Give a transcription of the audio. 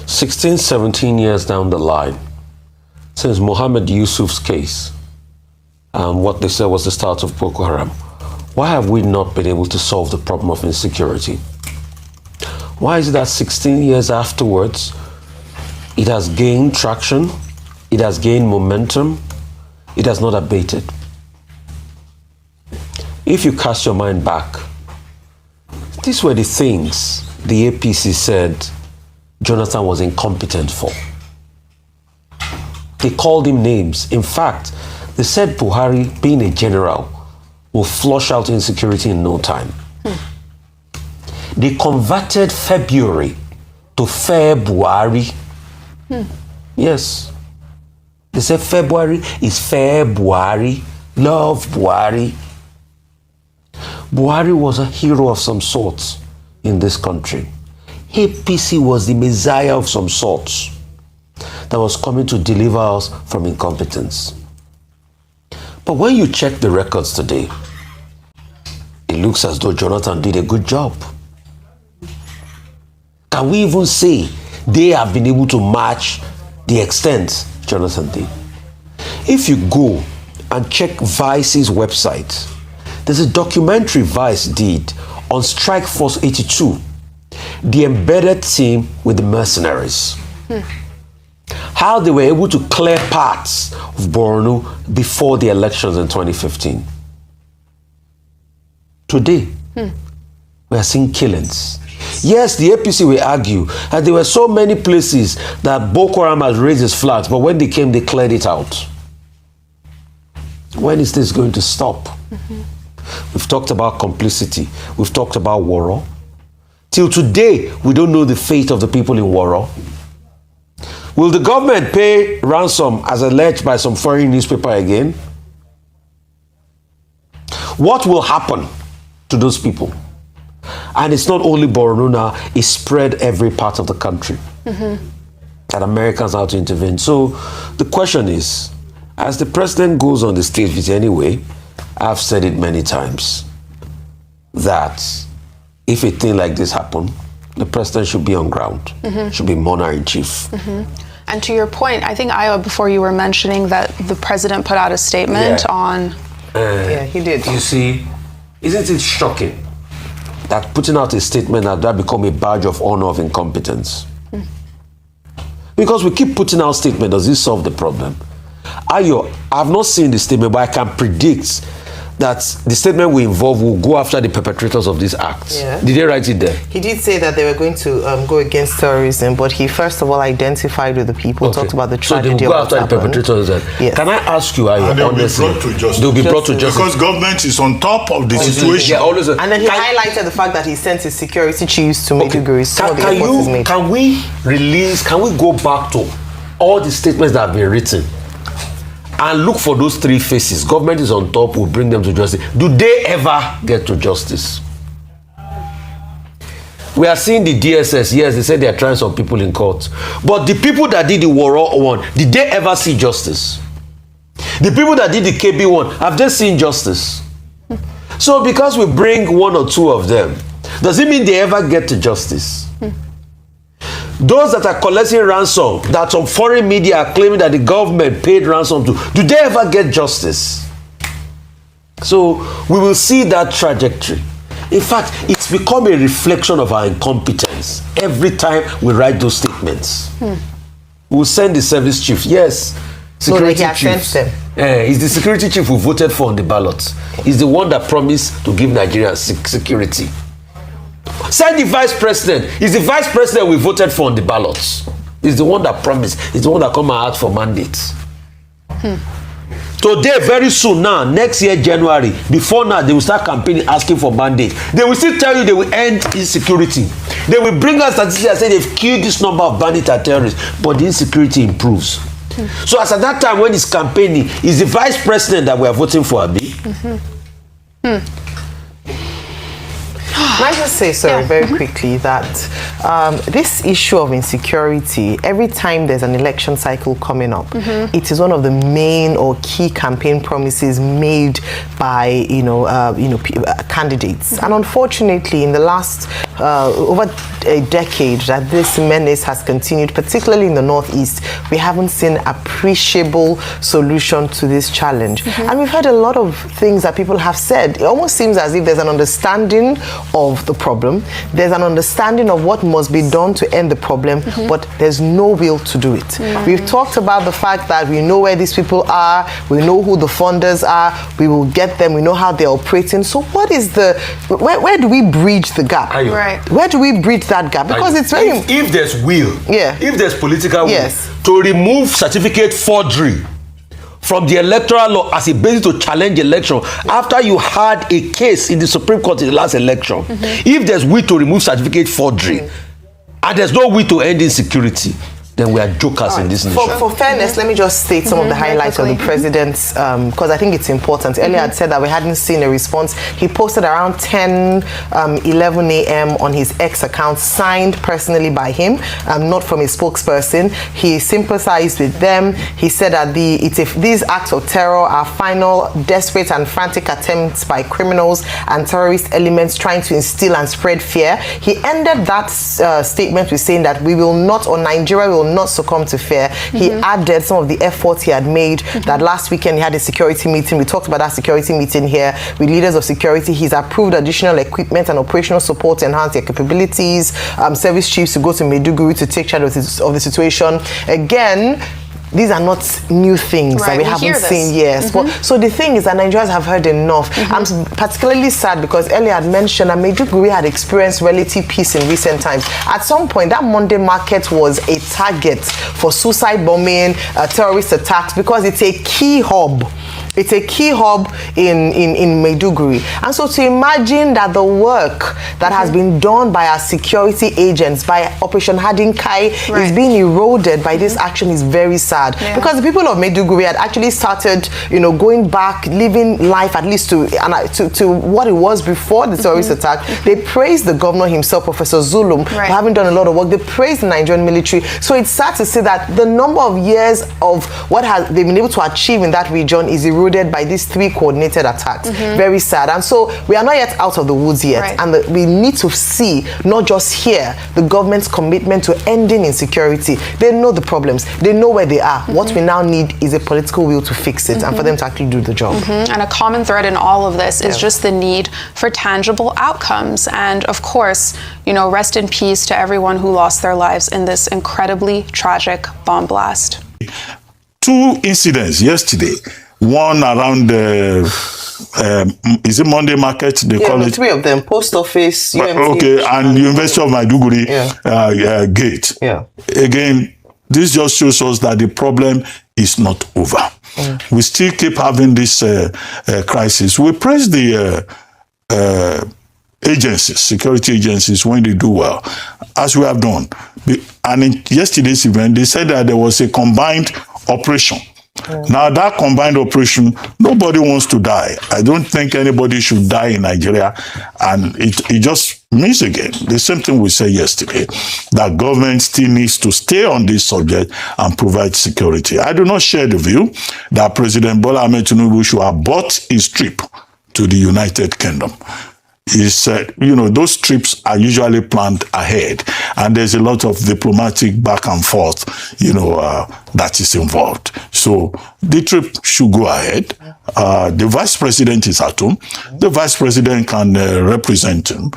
16, 17 years down the line, since Mohammed Yusuf's case and what they said was the start of Boko Haram, why have we not been able to solve the problem of insecurity? Why is it that 16 years afterwards, it has gained traction, it has gained momentum, it has not abated? If you cast your mind back, these were the things the APC said Jonathan was incompetent for. They called him names. In fact, they said Buhari, being a general, will flush out insecurity in no time. They converted February to February. Yes. They said February is February. Love Buhari. Buhari was a hero of some sorts in this country. APC was the messiah of some sorts that was coming to deliver us from incompetence. But when you check the records today, it looks as though Jonathan did a good job. Can we even say they have been able to match the extent Jonathan did? If you go and check Vice's website, there's a documentary Vice did on Strike Force 82, the embedded team with the mercenaries. How they were able to clear parts of Borno before the elections in 2015. Today, we are seeing killings. Yes, the APC will argue that there were so many places that Boko Haram has raised its flags, but when they came, they cleared it out. When is this going to stop? We've talked about complicity. We've talked about Woro. Till today, we don't know the fate of the people in Woro. Will the government pay ransom as alleged by some foreign newspaper again? What will happen to those people? And it's not only Borno now, it's spread every part of the country. That Americans have to intervene. So the question is, as the president goes on the stage anyway, I've said it many times, that if a thing like this happen, the president should be on ground, should be monarch-in-chief. And to your point, I think, Iowa, before you were mentioning that the president put out a statement on... yeah, he did. You see, isn't it shocking that putting out a statement that become a badge of honor of incompetence? Because we keep putting out statements, does this solve the problem? Ayo, I've not seen the statement, but I can predict that the statement will go after the perpetrators of these acts. Yeah. Did they write it there? He did say that they were going to go against terrorism, but he first of all identified with the people, talked about the tragedy. So they will go after the perpetrators. Yes. Can I ask you, honestly? They'll be brought to justice. Because government is on top of the situation. Yeah, always, and then he highlighted the fact that he sent his security chiefs to Maiduguri. Can we go back to all the statements that have been written and look for those three faces? Government is on top, will bring them to justice. Do they ever get to justice? We are seeing the DSS. Yes, they said they are trying some people in court. But the people that did the Woro one, did they ever see justice? The people that did the KB one, have they seen justice? So because we bring one or two of them, does it mean they ever get to justice? Those that are collecting ransom, that some foreign media are claiming that the government paid ransom to, do they ever get justice? So we will see that trajectory. In fact, it's become a reflection of our incompetence every time we write those statements. We'll send the service chief. Yes, security chief. He's the security chief who voted for on the ballot. He's the one that promised to give Nigeria security. Send the vice president. He's the vice president we voted for on the ballots. He's the one that promised. He's the one that come and ask for mandates. Today, very soon now, next year, January, before now, they will start campaigning asking for mandates. They will still tell you they will end insecurity. They will bring us statistics and say they've killed this number of bandits and terrorists, but the insecurity improves. So as at that time when he's campaigning, is the vice president that we are voting for, Abi? just say, sorry, very quickly, that this issue of insecurity, every time there's an election cycle coming up, it is one of the main or key campaign promises made by candidates. And unfortunately, in the last over a decade that this menace has continued, particularly in the Northeast, we haven't seen appreciable solution to this challenge. And we've heard a lot of things that people have said. It almost seems as if there's an understanding of the problem, there's an understanding of what must be done to end the problem, but there's no will to do it. We've talked about the fact that we know where these people are, we know who the funders are, we will get them, we know how they're operating. So what is where do we bridge the gap? Right. Where do we bridge that gap? Because it's very... If there's will, if there's political will, to remove certificate forgery from the electoral law as a basis to challenge election after you had a case in the Supreme Court in the last election, if there's will to remove certificate forgery and there's no will to end insecurity, then we are jokers in this nation. For fairness, let me just state some of the highlights of the president's, because I think it's important. Earlier I'd said that we hadn't seen a response. He posted around 11 a.m. on his X account, signed personally by him, not from a spokesperson. He sympathized with them. He said that these acts of terror are final, desperate and frantic attempts by criminals and terrorist elements trying to instill and spread fear. He ended that statement with saying that we will not, or Nigeria will not succumb to fear. He added some of the efforts he had made, that last weekend he had a security meeting. We talked about that security meeting here with leaders of security. He's approved additional equipment and operational support to enhance their capabilities, service chiefs to go to Maiduguri to take charge of the situation. Again, these are not new things that we haven't seen. So the thing is that Nigerians have heard enough. I'm particularly sad because earlier I mentioned that Maiduguri had experienced relative peace in recent times. At some point, that Monday market was a target for suicide bombing, terrorist attacks, because it's a key hub. It's a key hub in Maiduguri. And so to imagine that the work that has been done by our security agents, by Operation Hadinkai, is being eroded by this action is very sad. Because the people of Maiduguri had actually started, going back, living life at least to what it was before the terrorist attack. They praised the governor himself, Professor Zulum, for having done a lot of work. They praised the Nigerian military. So it's sad to see that the number of years of what they've been able to achieve in that region is eroded by these 3 coordinated attacks. Very sad. And so we are not yet out of the woods yet. And we need to see, not just here, the government's commitment to ending insecurity. They know the problems. They know where they are. What we now need is a political will to fix it and for them to actually do the job. And a common thread in all of this is just the need for tangible outcomes. And of course, rest in peace to everyone who lost their lives in this incredibly tragic bomb blast. 2 incidents yesterday. One around is it Monday Market? They call it 3 of them. Post office, UMC, and University of Maiduguri gate. Again, this just shows us that the problem is not over. We still keep having this crisis. We praise the agencies, security agencies, when they do well, as we have done. And in yesterday's event, they said that there was a combined operation. Now, that combined operation, nobody wants to die. I don't think anybody should die in Nigeria. And it just means again the same thing we said yesterday, that government still needs to stay on this subject and provide security. I do not share the view that President Bola Ahmed Tinubu should have bought his trip to the United Kingdom. He said, those trips are usually planned ahead, and there's a lot of diplomatic back and forth, that is involved. So the trip should go ahead. The vice president is at home. The vice president can represent him.